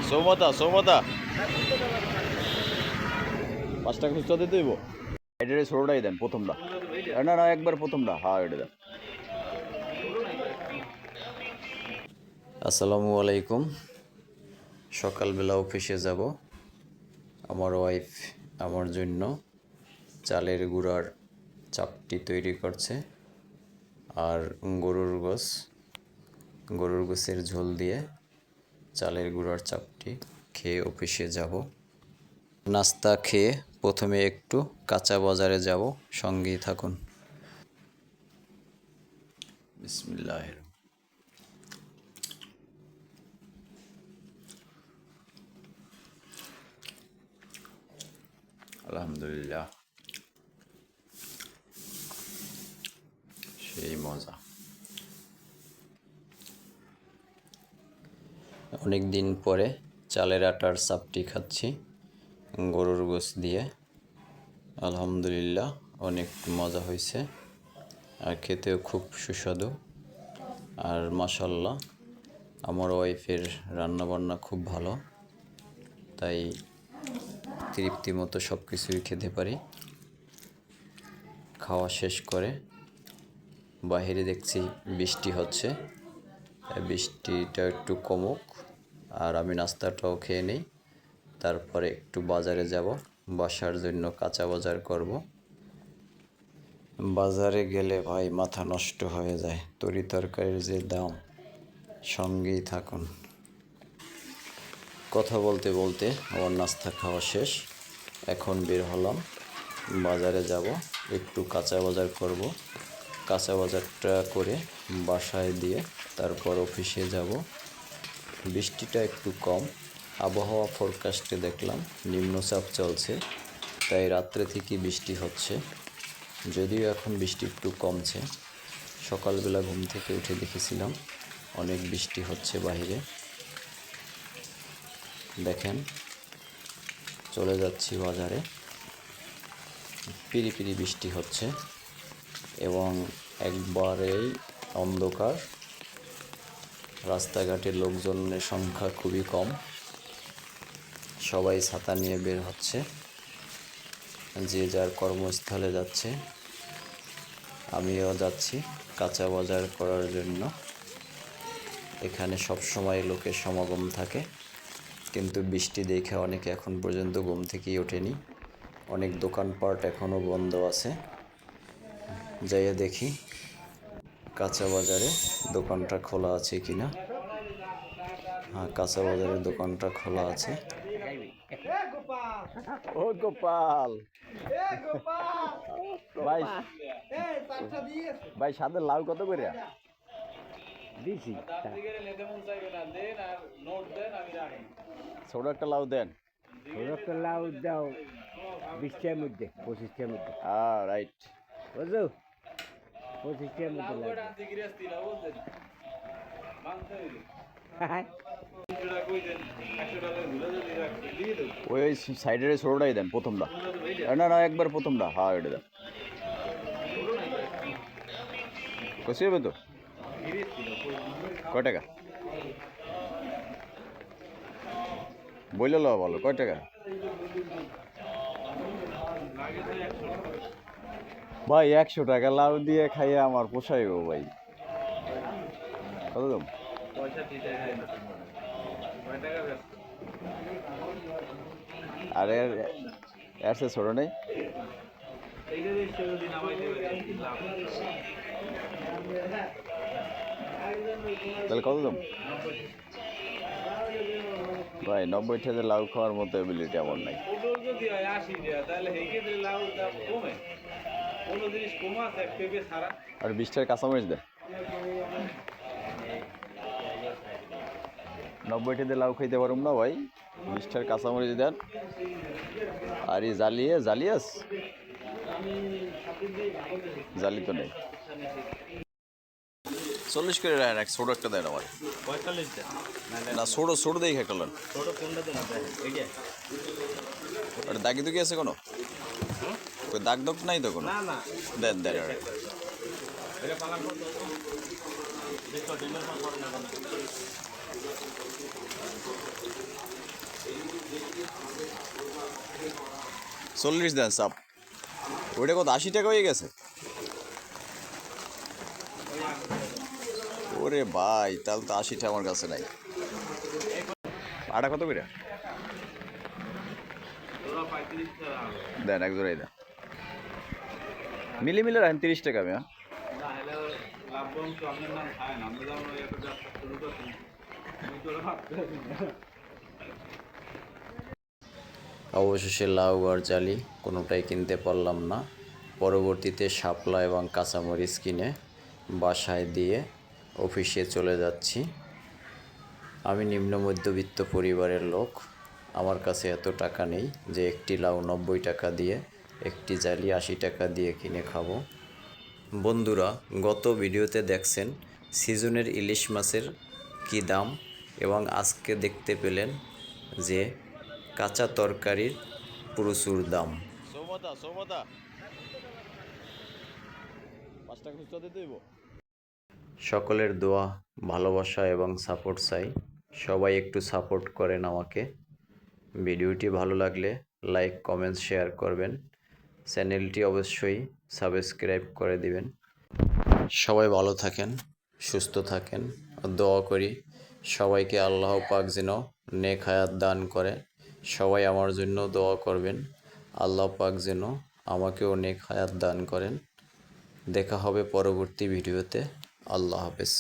সৌমতা সৌমতা 5 টাকা খুচরা দিতে হইব। এটারে ছোটটাই দেন প্রথমটা। না না একবার প্রথমটা, হ্যাঁ এটা দেন। আসসালামু আলাইকুম। সকালবেলা অফিসে যাব। আমার ওয়াইফ আমার জন্য চালের গুঁড়ার চাপটি তৈরি করছে, আর গরুর গোশের ঝোল দিয়ে চালের গুঁড়ার চাপটি খেয়ে অফিসে যাব। নাস্তা খেয়ে প্রথমে একটু কাঁচা বাজারে যাব, সঙ্গেই থাকুন। বিসমিল্লাহির আলহামদুলিল্লাহ, সেই মজা। অনেক দিন পরে চালের আটার চাপটি খাচ্ছি গরুর গোশ দিয়ে। আলহামদুলিল্লাহ, অনেক মজা হয়েছে আর খেতেও খুব সুস্বাদু। আর মাশাআল্লাহ, আমার ওয়াইফের রান্নাবান্না খুব ভালো, তাই তৃপ্তি মতো সব কিছুই খেতে পারি। খাওয়া শেষ করে বাইরে দেখছি বৃষ্টি হচ্ছে, বৃষ্টিটা একটু কমুক আর আমি নাস্তাটাও খেয়ে নিই। তারপরে একটু বাজারে যাব, বাসার জন্য কাঁচা বাজার করব। বাজারে গেলে ভাই মাথা নষ্ট হয়ে যায়, তরি তরকারির যে দাম। সঙ্গেই থাকুন। কথা বলতে বলতে আমার নাস্তা খাওয়া শেষ, এখন বের হলাম, বাজারে যাব, একটু কাঁচা বাজার করব। কাঁচা বাজারটা করে বাসায় দিয়ে তারপর অফিসে যাব। বৃষ্টিটা একটু কম, আবহাওয়া ফরকাস্টে দেখলাম নিম্নচাপ চলছে, তাই রাত্রে থেকে বৃষ্টি হচ্ছে। যদিও এখন বৃষ্টি একটু কমছে, সকালবেলা ঘুম থেকে উঠে দেখেছিলাম অনেক বৃষ্টি হচ্ছে বাইরে। দেখেন, চলে যাচ্ছি বাজারে, পিরি পিরি বৃষ্টি হচ্ছে এবং একবারেই অন্ধকার। রাস্তাঘাটে লোকজনের সংখ্যা খুবই কম, সবাই ছাতা নিয়ে বের হচ্ছে, যে যার কর্মস্থলে যাচ্ছে। আমিও যাচ্ছি কাঁচা বাজার করার জন্য। এখানে সব সময় লোকের সমাগম থাকে, কিন্তু বৃষ্টি দেখে অনেকে এখন পর্যন্ত ঘুম থেকেই ওঠেনি। অনেক দোকানপাট এখনও বন্ধ আছে। যাইয়া দেখি কাঁচা বাজারে দোকানটা খোলা আছে কিনা। হ্যাঁ, কাঁচা বাজারের দোকানটা খোলা আছে। ও গোপাল ভাই, ভাই সাথে লাউ কত করে দিছি? ছোট একটা লাউ দেন। ছোট একটা লাউ দাও 20টার মধ্যে, 25টার মধ্যে। হ্যাঁ রাইট, বুঝছো, 25টার মধ্যে ওই সাইডের ছোটটাই দেন প্রথমটা। না না একবার প্রথমটা, হ্যাঁ এটা দেন। কষি হবে তো? কয় টাকা বললে লো, বলো কয় টাকা? ভাই 100 টাকা লাউ দিয়ে খাইয়ে আমার পোষাইব ভাই। কত দাম? আরে এর সে ছোট নেই? তাহলে কত দাম? ভাই 90 টাকা লাউ খাওয়ার মতো এবিলিটি আমার নাই। আর 20 টাকা কাঁচামরিচ দেন। 90 টাকা লাউ খাইতে পারুম না ভাই, 20 টাকা কাঁচামরিচ দেন। আর এই জালিয়াস জালি তো নেই। 40 করে রাখেন, এক ছোট একটা দেন আমার। 45 দেন না ছোট দেখে খাইলেন। ছোট কোনটা দেন আপনি? এইটা ওটা দাগি দুগি আছে কোনো? ওই দাগ নাই তো কোনো? না না দেন দেন। এটা পালার পর দেখো ডিমের পর পরে না জানি 40 দেন সাপ ওইটা কত 80 টাকা হয়ে গেছে ওরে ভাই তাহলে তো 80 টাকা আমার কাছে নাই আটা কত করে দেন এক জোড়াই দেন মিলি মিলে রাখেন 30 টাকা আমি অবশেষে লাউ আর জালি কোনোটাই কিনতে পারলাম না পরবর্তীতে শাপলা এবং কাঁচামরিচ কিনে বাসায় দিয়ে অফিসে চলে যাচ্ছি আমি নিম্ন মধ্যবিত্ত পরিবারের লোক আমার কাছে এত টাকা নেই যে একটি লাউ 90 টাকা দিয়ে একটি জালি 80 টাকা দিয়ে কিনে খাবো বন্ধুরা গত ভিডিওতে দেখছেন সিজনের ইলিশ মাছের কী দাম এবং আজকে দেখতে পেলেন যে কাঁচা তরকারির প্রচুর দাম সকলের দোয়া ভালোবাসা এবং সাপোর্ট চাই সবাই একটু সাপোর্ট করেন আমাকে ভিডিওটি ভালো লাগলে লাইক কমেন্ট শেয়ার করবেন চ্যানেলটি অবশ্যই সাবস্ক্রাইব করে দিবেন সবাই ভালো থাকেন সুস্থ থাকেন দোয়া করি সবাইকে আল্লাহ পাক যেন নেক হায়াত দান করে সবাই আমার জন্য দোয়া করবেন আল্লাহ পাক যেন আমাকেও নেক হায়াত দান করেন দেখা হবে পরবর্তী ভিডিওতে আল্লাহ হাফেজ